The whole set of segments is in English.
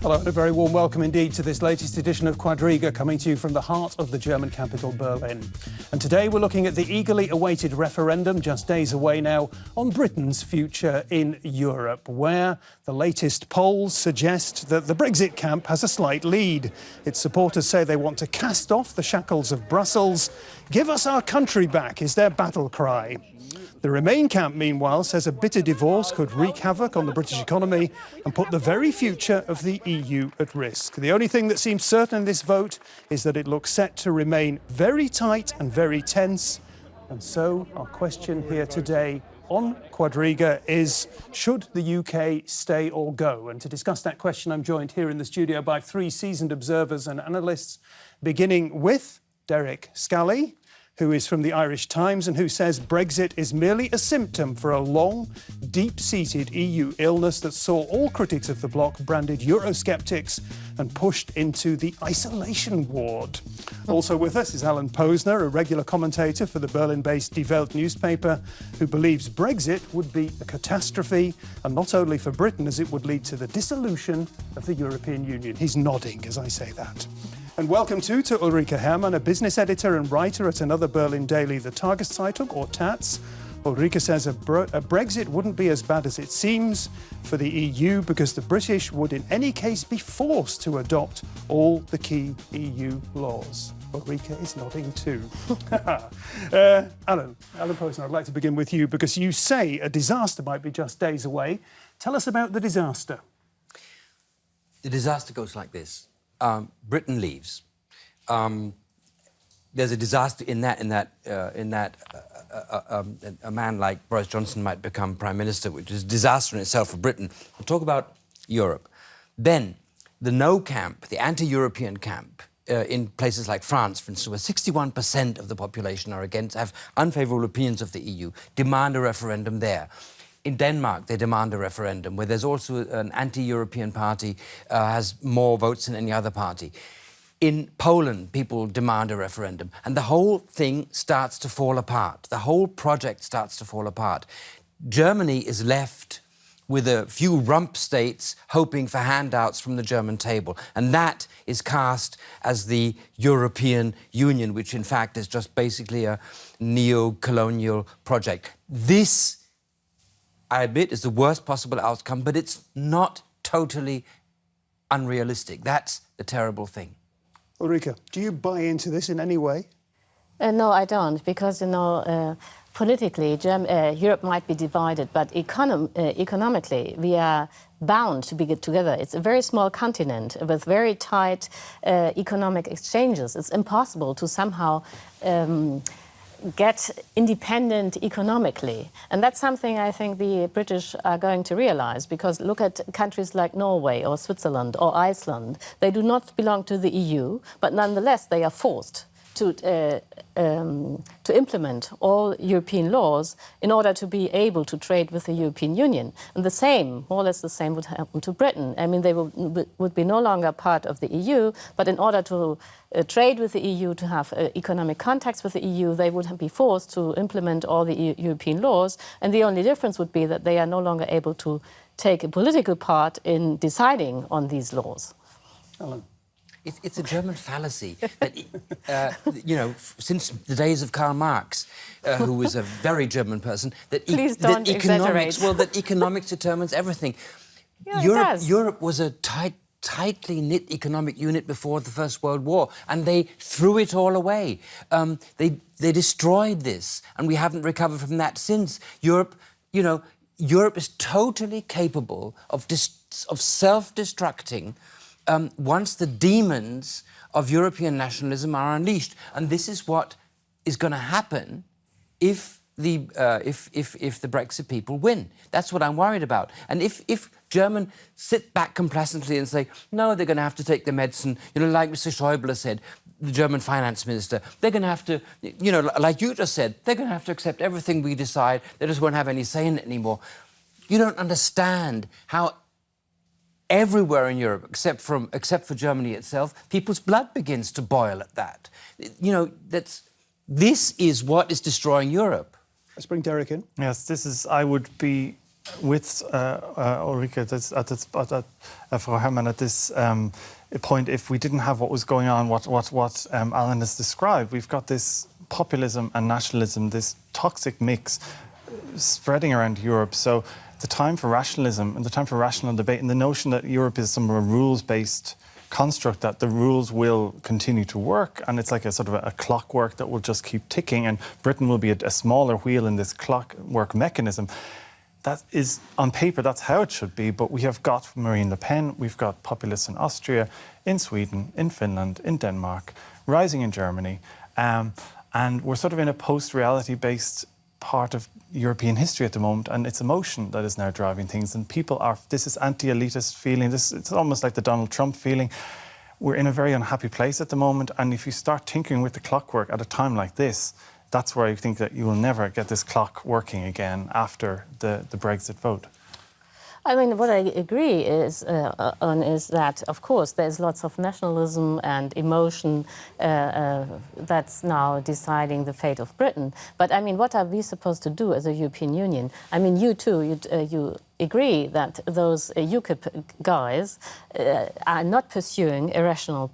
Hello and a very warm welcome indeed to this latest edition of Quadriga, coming to you from the heart of the German capital, Berlin. And today we're looking at the eagerly awaited referendum, just days away now, on Britain's future in Europe, where the latest polls suggest that the Brexit camp has a slight lead. Its supporters say they want to cast off the shackles of Brussels. Give us our country back is their battle cry. The Remain camp, meanwhile, says a bitter divorce could wreak havoc on the British economy and put the very future of the EU at risk. The only thing that seems certain in this vote is that it looks set to remain very tight and very tense. And so our question here today on Quadriga is, should the UK stay or go? And to discuss that question, I'm joined here in the studio by three seasoned observers and analysts, beginning with Derek Scally, who is from the Irish Times and who says Brexit is merely a symptom for a long, deep-seated EU illness that saw all critics of the bloc branded Eurosceptics and pushed into the isolation ward. Also with us is Alan Posener, a regular commentator for the Berlin-based Die Welt newspaper, who believes Brexit would be a catastrophe, and not only for Britain, as it would lead to the dissolution of the European Union. He's nodding as I say that. And welcome too to Ulrike Herrmann, a business editor and writer at another Berlin daily, the Tageszeitung, or Taz. Ulrike says a Brexit wouldn't be as bad as it seems for the EU because the British would in any case be forced to adopt all the key EU laws. Ulrike is nodding too. Alan Posener, I'd like to begin with you because you say a disaster might be just days away. Tell us about the disaster. The disaster goes like this. Britain leaves. There's a disaster in that a man like Boris Johnson might become Prime Minister, which is a disaster in itself for Britain. We'll talk about Europe. Then the no camp, the anti-European camp, in places like France, for instance, where 61% of the population are against, have unfavourable opinions of the EU, demand a referendum there. In Denmark, they demand a referendum, where there's also an anti-European party, has more votes than any other party. In Poland, people demand a referendum, and the whole thing starts to fall apart. The whole project starts to fall apart. Germany is left with a few rump states hoping for handouts from the German table, and that is cast as the European Union, which in fact is just basically a neo-colonial project. This, I admit, is the worst possible outcome, but it's not totally unrealistic. That's the terrible thing. Ulrike, do you buy into this in any way? No, I don't, because, politically, Europe might be divided, but economically, we are bound to be together. It's a very small continent with very tight economic exchanges. It's impossible to somehow get independent economically. And that's something I think the British are going to realize, because look at countries like Norway or Switzerland or Iceland. They do not belong to the EU, but nonetheless they are forced to implement all European laws in order to be able to trade with the European Union. And the same, more or less the same, would happen to Britain. I mean, they would be no longer part of the EU, but in order to trade with the EU, to have economic contacts with the EU, they would be forced to implement all the European laws. And the only difference would be that they are no longer able to take a political part in deciding on these laws. Alan. It's a German fallacy that, since the days of Karl Marx, who was a very German person, that economics determines everything. Yeah, Europe was a tightly knit economic unit before the First World War, and they threw it all away. They destroyed this, and we haven't recovered from that since. Europe is totally capable of self-destructing once the demons of European nationalism are unleashed. And this is what is going to happen if the Brexit people win. That's what I'm worried about. And if Germans sit back complacently and say, no, they're going to have to take the medicine, like Mr. Schäuble said, the German finance minister, they're going to have to, like you just said, they're going to have to accept everything we decide. They just won't have any say in it anymore. You don't understand how everywhere in Europe, except for Germany itself, people's blood begins to boil at that. This is what is destroying Europe. Let's bring Derek in. Yes, I would be with Ulrike Frau Herrmann at this point, if we didn't have what was going on, what Alan has described, we've got this populism and nationalism, this toxic mix spreading around Europe. So the time for rationalism and the time for rational debate and the notion that Europe is some rules-based construct, that the rules will continue to work and it's like a sort of a clockwork that will just keep ticking and Britain will be a smaller wheel in this clockwork mechanism. That is, on paper, that's how it should be, but we have got Marine Le Pen, we've got populists in Austria, in Sweden, in Finland, in Denmark, rising in Germany, and we're sort of in a post-reality-based part of European history at the moment, and it's emotion that is now driving things, and people are, this is anti-elitist feeling, it's almost like the Donald Trump feeling. We're in a very unhappy place at the moment, and if you start tinkering with the clockwork at a time like this, that's where I think that you will never get this clock working again after the Brexit vote. I mean, what I agree is that, of course, there's lots of nationalism and emotion that's now deciding the fate of Britain. But, I mean, what are we supposed to do as a European Union? I mean, you too, you agree that those UKIP guys are not pursuing a rational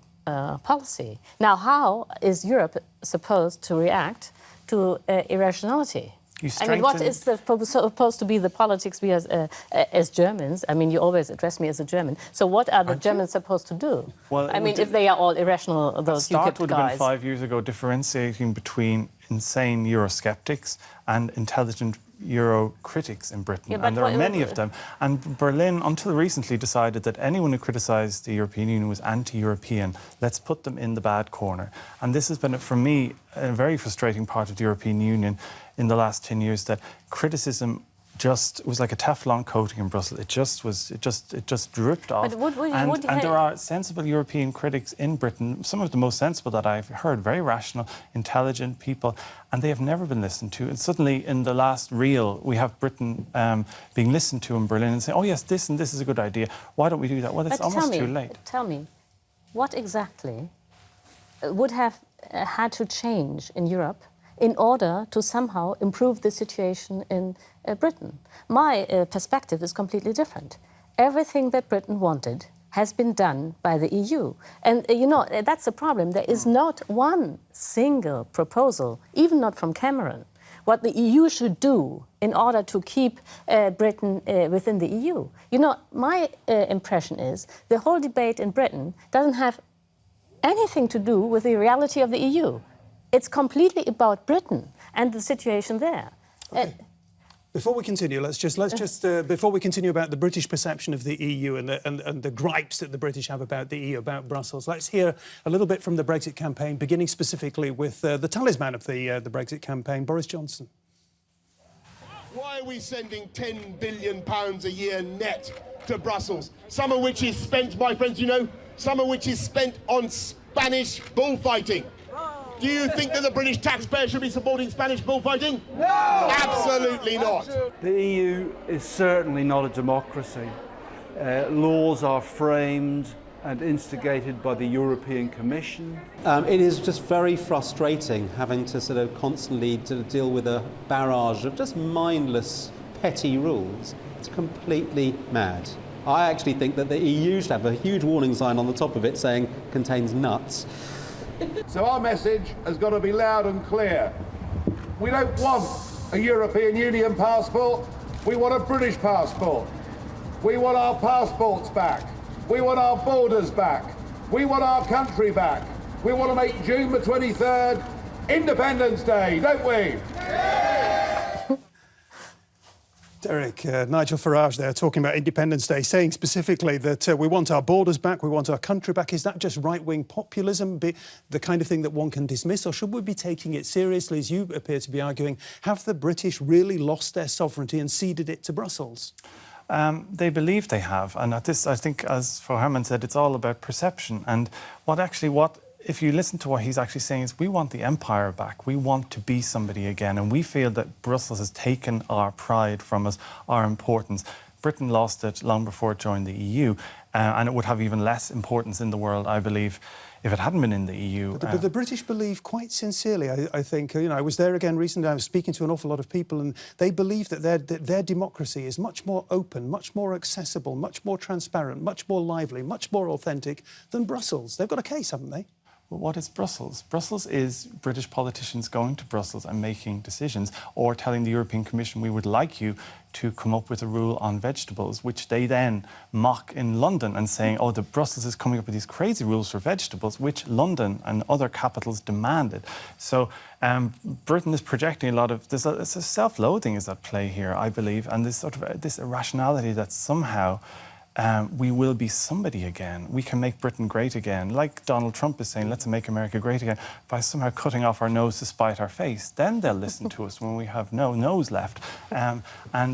policy. Now, how is Europe supposed to react to irrationality? I mean, what is supposed to be the politics we as Germans? I mean, you always address me as a German. So what are the Germans supposed to do? Well, I mean, if they are all irrational, those UKIP guys. The start would have been 5 years ago, differentiating between insane Eurosceptics and intelligent Euro critics in Britain, and there are many of them. And Berlin, until recently, decided that anyone who criticised the European Union was anti-European. Let's put them in the bad corner. And this has been, for me, a very frustrating part of the European Union in the last 10 years, that criticism just was like a Teflon coating in Brussels. It just dripped off. And there are sensible European critics in Britain, some of the most sensible that I've heard, very rational, intelligent people, and they have never been listened to. And suddenly, in the last reel, we have Britain being listened to in Berlin and saying, oh yes, this and this is a good idea. Why don't we do that? Well, it's almost too late. Tell me, what exactly would have had to change in Europe in order to somehow improve the situation in Britain? My perspective is completely different. Everything that Britain wanted has been done by the EU. And, you know, that's the problem. There is not one single proposal, even not from Cameron, what the EU should do in order to keep Britain within the EU. You know, my impression is the whole debate in Britain doesn't have anything to do with the reality of the EU. It's completely about Britain and the situation there. Okay. Before we continue, let's just before we continue about the British perception of the EU and the gripes that the British have about the EU, about Brussels, let's hear a little bit from the Brexit campaign, beginning specifically with the talisman of the Brexit campaign, Boris Johnson. Why are we sending £10 billion a year net to Brussels? Some of which is spent, my friends, you know, some of which is spent on Spanish bullfighting. Do you think that the British taxpayer should be supporting Spanish bullfighting? No! Absolutely not. The EU is certainly not a democracy. Laws are framed and instigated by the European Commission. It is just very frustrating having to sort of constantly deal with a barrage of just mindless, petty rules. It's completely mad. I actually think that the EU should have a huge warning sign on the top of it saying contains nuts. So our message has got to be loud and clear. We don't want a European Union passport, we want a British passport. We want our passports back. We want our borders back. We want our country back. We want to make June the 23rd Independence Day, don't we? Derek, Nigel Farage there talking about Independence Day, saying specifically that we want our borders back, we want our country back. Is that just right-wing populism, the kind of thing that one can dismiss, or should we be taking it seriously, as you appear to be arguing? Have the British really lost their sovereignty and ceded it to Brussels? They believe they have, and at this, I think, as Frau Herrmann said, it's all about perception. And if you listen to what he's actually saying, is we want the empire back. We want to be somebody again, and we feel that Brussels has taken our pride from us, our importance. Britain lost it long before it joined the EU, and it would have even less importance in the world, I believe, if it hadn't been in the EU. But the British believe quite sincerely, I think, I was there again recently, I was speaking to an awful lot of people, and they believe that their democracy is much more open, much more accessible, much more transparent, much more lively, much more authentic than Brussels. They've got a case, haven't they? Well, what is Brussels? Brussels is British politicians going to Brussels and making decisions, or telling the European Commission, we would like you to come up with a rule on vegetables, which they then mock in London and saying, oh, the Brussels is coming up with these crazy rules for vegetables, which London and other capitals demanded. So Britain is projecting a lot of, there's a self-loathing is at play here, I believe, and this sort of this irrationality that somehow we will be somebody again. We can make Britain great again. Like Donald Trump is saying, let's make America great again, by somehow cutting off our nose to spite our face. Then they'll listen to us when we have no nose left. And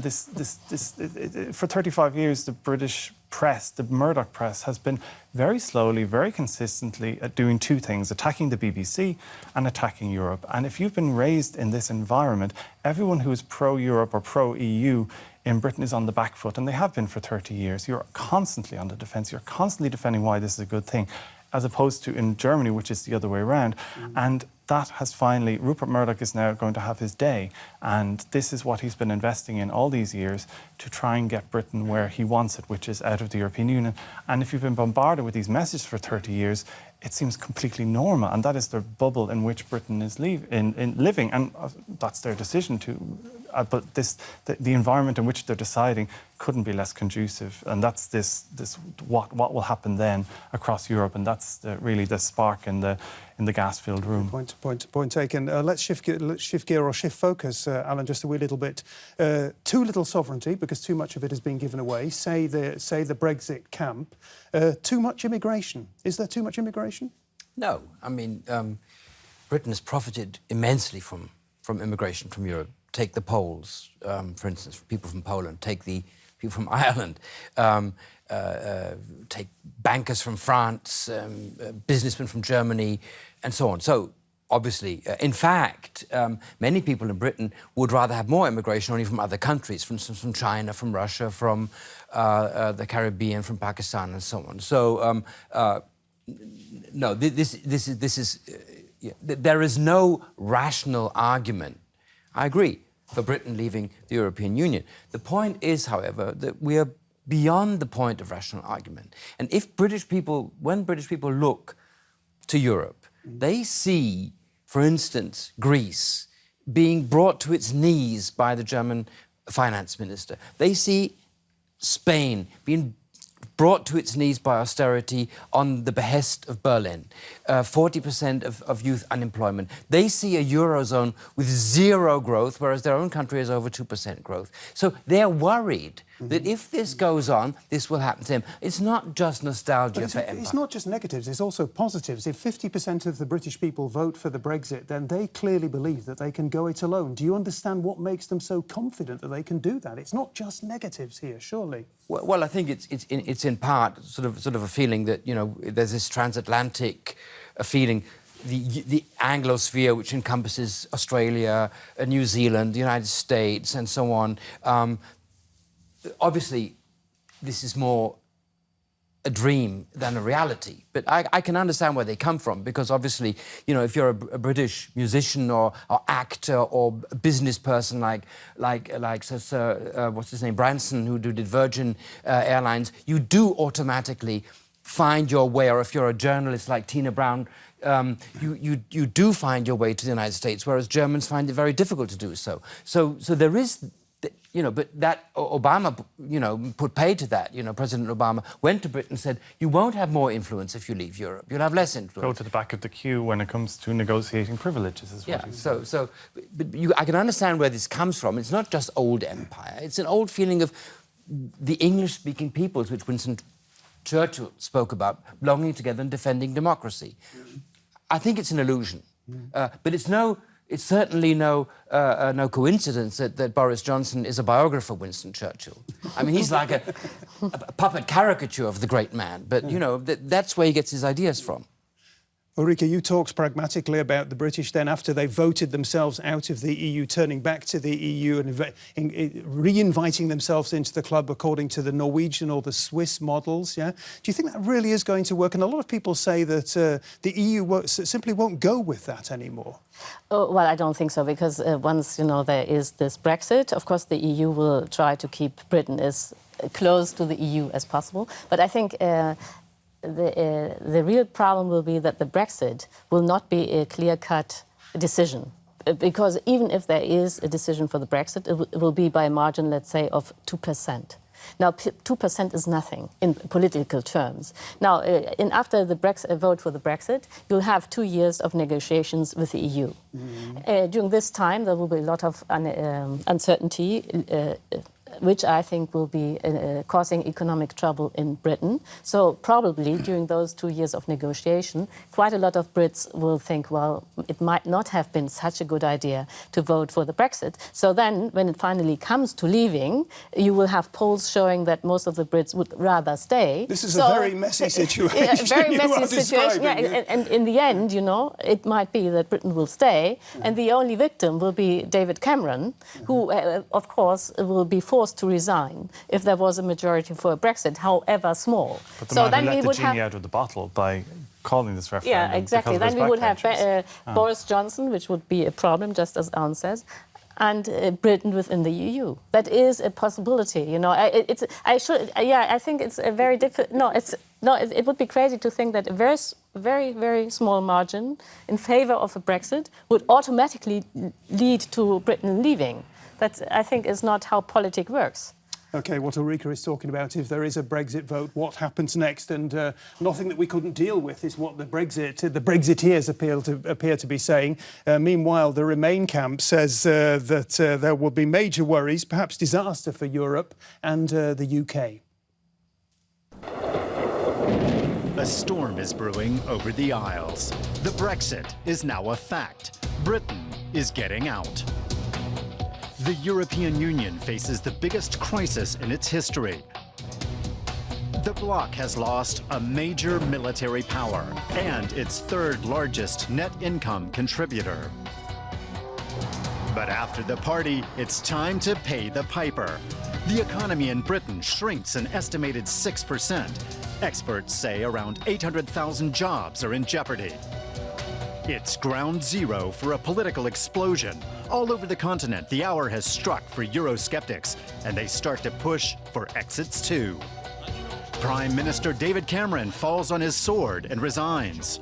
for 35 years, the British press, the Murdoch press, has been very slowly, very consistently doing two things, attacking the BBC and attacking Europe. And if you've been raised in this environment, everyone who is pro-Europe or pro-EU in Britain is on the back foot, and they have been for 30 years. You're constantly on the defence. You're constantly defending why this is a good thing, as opposed to in Germany, which is the other way around. And that has finally, Rupert Murdoch is now going to have his day, and this is what he's been investing in all these years to try and get Britain where he wants it, which is out of the European Union. And if you've been bombarded with these messages for 30 years, it seems completely normal, and that is the bubble in which Britain is living, and that's their decision to. But the environment in which they're deciding couldn't be less conducive, and that's what will happen then across Europe, and that's really the spark in the gas-filled room. Point taken. Let's shift gear or shift focus, Alan, just a wee little bit. Too little sovereignty, because too much of it has been given away. Say the Brexit camp. Too much immigration. Is there too much immigration? No. I mean, Britain has profited immensely from immigration from Europe. Take the Poles, for instance, people from Poland. Take the people from Ireland. Take bankers from France, businessmen from Germany, and so on. So, obviously, in fact, many people in Britain would rather have more immigration only from other countries, for instance, from China, from Russia, from the Caribbean, from Pakistan, and so on. So, no, there is no rational argument, I agree, for Britain leaving the European Union. The point is, however, that we are beyond the point of rational argument. And if when British people look to Europe, they see, for instance, Greece being brought to its knees by the German finance minister. They see Spain being brought to its knees by austerity on the behest of Berlin, 40% of youth unemployment. They see a Eurozone with zero growth, whereas their own country has over 2% growth. So they're worried that if this goes on, this will happen to them. It's not just nostalgia for empire. It's not just negatives, it's also positives. If 50% of the British people vote for the Brexit, then they clearly believe that they can go it alone. Do you understand what makes them so confident that they can do that? It's not just negatives here, surely. Well, I think it's in part sort of a feeling that, there's this transatlantic feeling, the Anglosphere, which encompasses Australia, New Zealand, the United States, and so on. Obviously, this is more a dream than a reality, but I can understand where they come from, because obviously, if you're a British musician or actor or business person like Sir what's his name, Branson, who did Virgin Airlines, you do automatically find your way, or if you're a journalist like Tina Brown, you do find your way to the United States, whereas Germans find it very difficult to do so. So there is. But that Obama, put paid to that. President Obama went to Britain and said, you won't have more influence if you leave Europe. You'll have less influence. Go to the back of the queue when it comes to negotiating privileges as well. Yeah, I can understand where this comes from. It's not just old empire. It's an old feeling of the English-speaking peoples, which Winston Churchill spoke about, belonging together and defending democracy. I think it's an illusion. But it's certainly no coincidence that Boris Johnson is a biographer of Winston Churchill. I mean, he's like a puppet caricature of the great man, but, that's where he gets his ideas from. Ulrike, you talked pragmatically about the British then after they voted themselves out of the EU, turning back to the EU and re-inviting themselves into the club according to the Norwegian or the Swiss models, yeah? Do you think that really is going to work? And a lot of people say that the EU simply won't go with that anymore. Oh, well, I don't think so, because once, you know, there is this Brexit, of course the EU will try to keep Britain as close to the EU as possible. But I think the real problem will be that the Brexit will not be a clear-cut decision. Because even if there is a decision for the Brexit, it will be by a margin, let's say, of 2%. Now, 2% is nothing in political terms. Now, after the vote for the Brexit, you'll have 2 years of negotiations with the EU. During this time, there will be a lot of uncertainty, which I think will be causing economic trouble in Britain. So probably during those 2 years of negotiation, quite a lot of Brits will think, well, it might not have been such a good idea to vote for the Brexit. So then, when it finally comes to leaving, you will have polls showing that most of the Brits would rather stay. This is a very messy situation. Yeah, a very messy situation. Yeah, and in the end, you know, it might be that Britain will stay, and the only victim will be David Cameron, who, of course, will be forced to resign if there was a majority for a Brexit, however small. But the man who let the genie out of the bottle by calling this referendum. Yeah, exactly. Then we would have Boris Johnson, which would be a problem, just as Alan says, and Britain within the EU. That is a possibility, you know. I think it's a very difficult. It would be crazy to think that a very, very small margin in favour of a Brexit would automatically lead to Britain leaving. That, I think, is not how politics works. OK, what Ulrike is talking about, if there is a Brexit vote, what happens next? And nothing that we couldn't deal with is what the Brexiteers appear to be saying. Meanwhile, the Remain camp says that there will be major worries, perhaps disaster for Europe and the UK. A storm is brewing over the Isles. The Brexit is now a fact. Britain is getting out. The European Union faces the biggest crisis in its history. The bloc has lost a major military power and its third largest net income contributor. But after the party, it's time to pay the piper. The economy in Britain shrinks an estimated 6%. Experts say around 800,000 jobs are in jeopardy. It's ground zero for a political explosion. All over the continent, the hour has struck for Euroskeptics, and they start to push for exits too. Prime Minister David Cameron falls on his sword and resigns.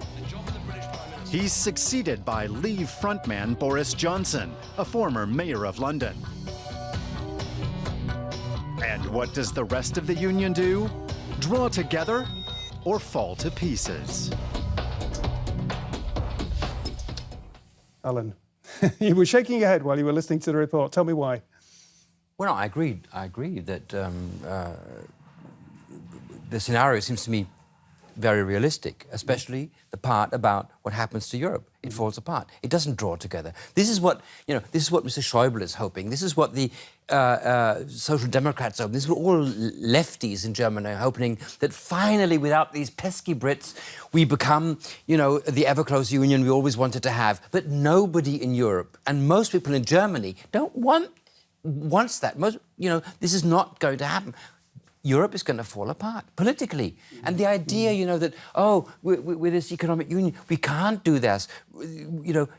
He's succeeded by Leave frontman Boris Johnson, a former mayor of London. And what does the rest of the union do? Draw together or fall to pieces? Alan, you were shaking your head while you were listening to the report. Tell me why. Well, no, I agree that the scenario seems to me very realistic, especially the part about what happens to Europe. It falls apart. It doesn't draw together. This is what, this is what Mr. Schäuble is hoping. This is what the Social Democrats hope. This is what all lefties in Germany are hoping, that finally, without these pesky Brits, we become, the ever-close union we always wanted to have. But nobody in Europe, and most people in Germany, wants that. This is not going to happen. Europe is going to fall apart politically. And the idea, that, with this economic union, we can't do this.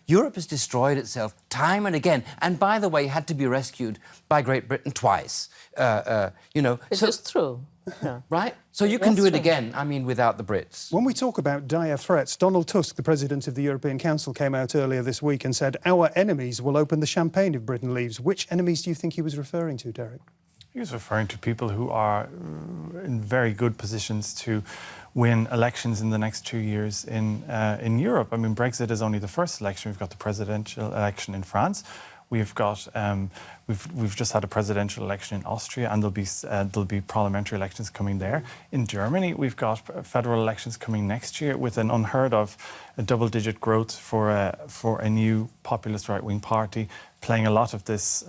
Europe has destroyed itself time and again. And by the way, had to be rescued by Great Britain twice. It's just true. Yeah. Right? So you can do it again, without the Brits. When we talk about dire threats, Donald Tusk, the President of the European Council, came out earlier this week and said, our enemies will open the champagne if Britain leaves. Which enemies do you think he was referring to, Derek? He was referring to people who are in very good positions to win elections in the next 2 years in Europe. Brexit is only the first election. We've got the presidential election in France. We've got we've just had a presidential election in Austria, and there'll be parliamentary elections coming there. In Germany, we've got federal elections coming next year with an unheard of double-digit growth for a new populist right-wing party, playing a lot of this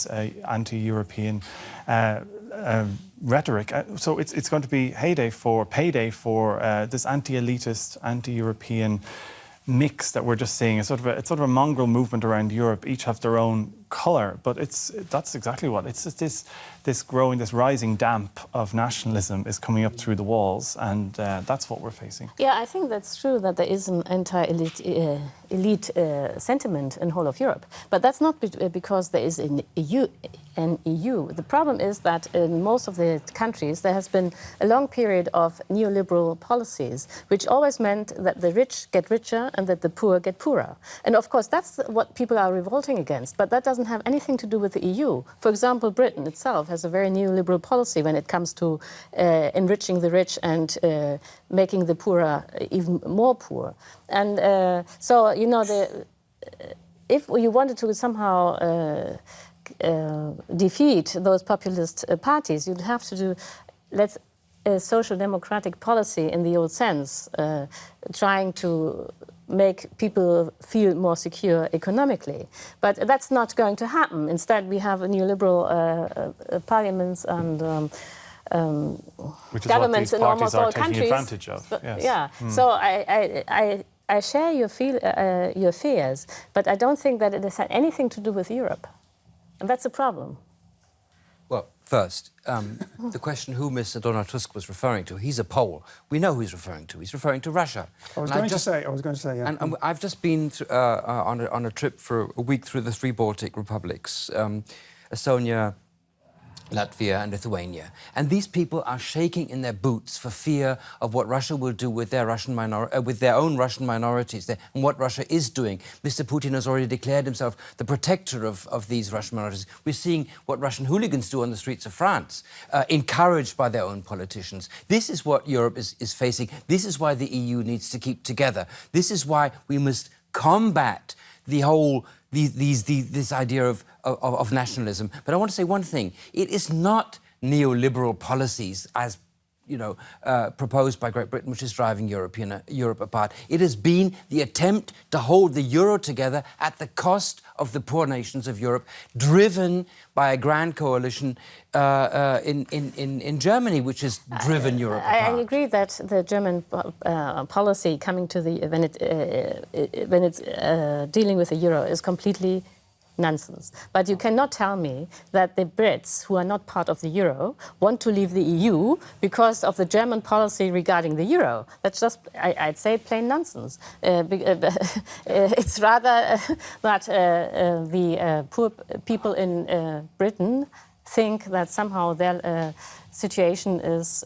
anti-European rhetoric. So it's going to be payday for this anti-elitist, anti-European mix that we're just seeing. It's sort of a mongrel movement around Europe. Each have their own colour, but that's exactly what it's just this rising damp of nationalism is coming up through the walls, and that's what we're facing. Yeah, I think that's true that there is an anti-elite sentiment in whole of Europe, but that's not because there is an EU. The problem is that in most of the countries there has been a long period of neoliberal policies, which always meant that the rich get richer and that the poor get poorer. And of course that's what people are revolting against, but that doesn't have anything to do with the EU. For example, Britain itself has a very neoliberal policy when it comes to enriching the rich and making the poorer even more poor. And so, you know, if you wanted to somehow defeat those populist parties, you'd have to do a social democratic policy in the old sense, trying to make people feel more secure economically. But that's not going to happen. Instead, we have a neoliberal parliaments and governments in almost all countries. Advantage of. Yes. Yeah. So I share your fears, but I don't think that it has had anything to do with Europe. And that's a problem. Well, first, the question who Mr. Donald Tusk was referring to, he's a Pole. We know who he's referring to. He's referring to Russia. I was going to say, yeah. And I've just been on a trip for a week through the three Baltic republics, Estonia, Latvia and Lithuania. And these people are shaking in their boots for fear of what Russia will do with their own Russian minorities and what Russia is doing. Mr. Putin has already declared himself the protector of these Russian minorities. We're seeing what Russian hooligans do on the streets of France, encouraged by their own politicians. This is what Europe is facing. This is why the EU needs to keep together. This is why we must combat the whole this idea of nationalism. But I want to say one thing. It is not neoliberal policies, as proposed by Great Britain, which is driving Europe apart. It has been the attempt to hold the euro together at the cost of the poor nations of Europe, driven by a grand coalition in Germany, which has driven Europe apart. I agree that the German policy coming to when it's dealing with the euro is completely nonsense. But you cannot tell me that the Brits, who are not part of the euro, want to leave the EU because of the German policy regarding the euro. That's just, I'd say, plain nonsense. It's rather that the poor people in Britain think that somehow their situation is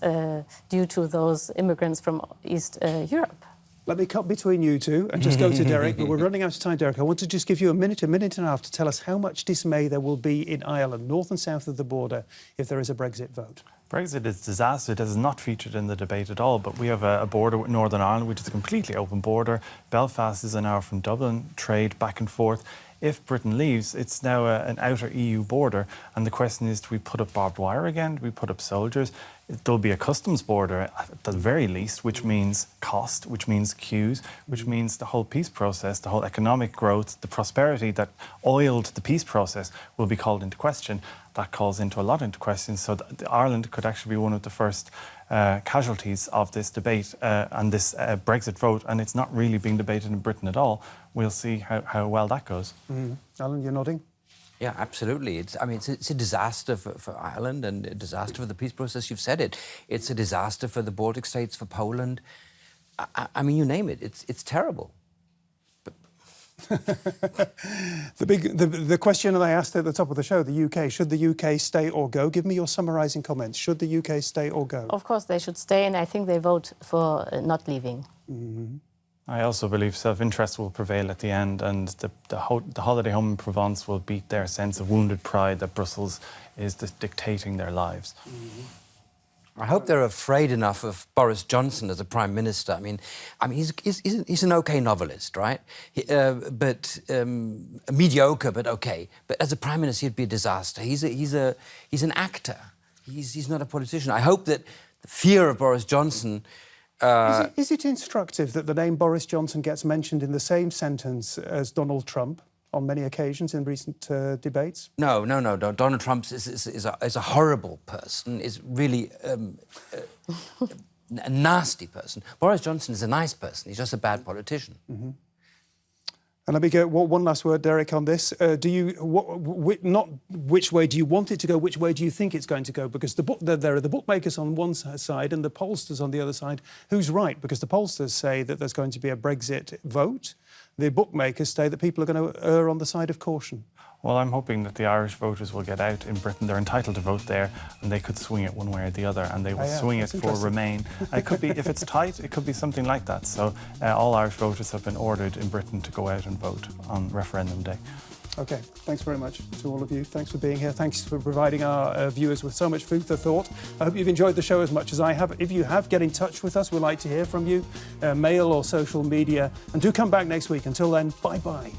due to those immigrants from East Europe. Let me cut between you two and just go to Derek, but we're running out of time, Derek. I want to just give you a minute and a half to tell us how much dismay there will be in Ireland, north and south of the border, if there is a Brexit vote. Brexit is a disaster. It has not featured in the debate at all, but we have a border with Northern Ireland, which is a completely open border. Belfast is an hour from Dublin, trade back and forth. If Britain leaves, it's now an outer EU border, and the question is, do we put up barbed wire again? Do we put up soldiers? There'll be a customs border at the very least, which means cost, which means queues, which means the whole peace process, the whole economic growth, the prosperity that oiled the peace process will be called into question. That calls a lot into question. So Ireland could actually be one of the first casualties of this debate and this Brexit vote, and it's not really being debated in Britain at all. We'll see how well that goes. Alan, you're nodding? Yeah, absolutely. It's a disaster for Ireland and a disaster for the peace process. You've said it. It's a disaster for the Baltic states, for Poland. I mean, you name it. It's terrible. The question that I asked at the top of the show, the UK, should the UK stay or go? Give me your summarising comments. Should the UK stay or go? Of course they should stay, and I think they vote for not leaving. I also believe self-interest will prevail at the end, and the holiday home in Provence will beat their sense of wounded pride that Brussels is dictating their lives. I hope they're afraid enough of Boris Johnson as a Prime Minister. I mean, he's an OK novelist, right? Mediocre, but OK. But as a Prime Minister, he'd be a disaster. He's an actor. He's not a politician. I hope that the fear of Boris Johnson. Is it instructive that the name Boris Johnson gets mentioned in the same sentence as Donald Trump, on many occasions in recent debates? No. Donald Trump is a horrible person, is really a nasty person. Boris Johnson is a nice person. He's just a bad politician. Mm-hmm. And let me go one last word, Derek, on this. Not which way do you want it to go, which way do you think it's going to go? Because there are the bookmakers on one side and the pollsters on the other side. Who's right? Because the pollsters say that there's going to be a Brexit vote. The bookmakers say that people are going to err on the side of caution. Well, I'm hoping that the Irish voters will get out in Britain. They're entitled to vote there, and they could swing it one way or the other, and they will swing it for Remain. It could be, if it's tight, it could be something like that. So all Irish voters have been ordered in Britain to go out and vote on referendum day. OK, thanks very much to all of you. Thanks for being here. Thanks for providing our viewers with so much food for thought. I hope you've enjoyed the show as much as I have. If you have, get in touch with us. We'd like to hear from you, mail or social media. And do come back next week. Until then, bye-bye.